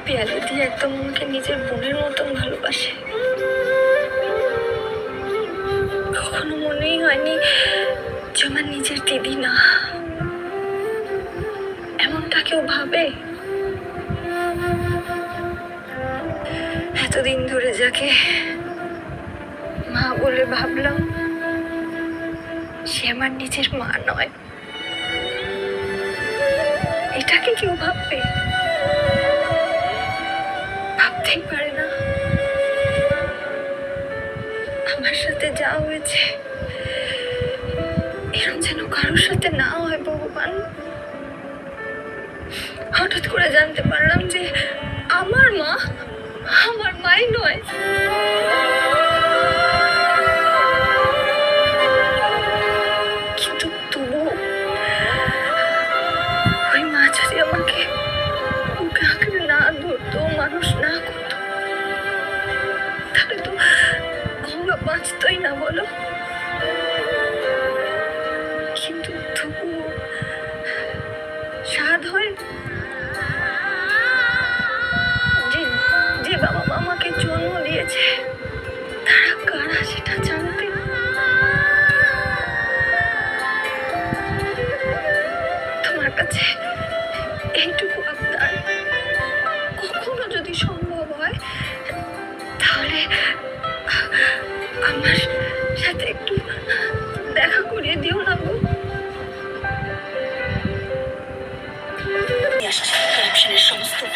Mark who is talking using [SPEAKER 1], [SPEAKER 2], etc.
[SPEAKER 1] পিয়ালি দিয়ে একদম আমাকে নিজের বোনের মতন ভালোবাসে। কখনো মনেই হয়নি যে আমার নিজের দিদি না। এমনটা কেউ ভাবে? এতদিন ধরে যাকে মা বলে ভাবলাম, সে আমার নিজের মা নয়, এটাকে কেউ ভাববে? ভাবতেই পারে না। আমার সাথে যা হয়েছে এরকম যেন কারোর সাথে না হয় ভগবান। হঠাৎ করে জানতে পারলাম যে আমার মা আমার মাই নয়। কিন্তু তবু ওই মা যদি আমাকে বুকে আঁকড়ে না ধরতো, মানুষ না করতো, তাহলে তো গঙ্গা বাঁচতই না, বলো? কিন্তু তবু সাধ হয় যে বাবা মা আমাকে জন্ম দিয়েছে তারা কারা সেটা জানতে। তোমার কাছে এইটুকু আবদার, কখনো যদি সম্ভব হয় তাহলে আমার সাথে একটু দেখা করিয়ে দিও না গো। সমস্ত প্রমাণ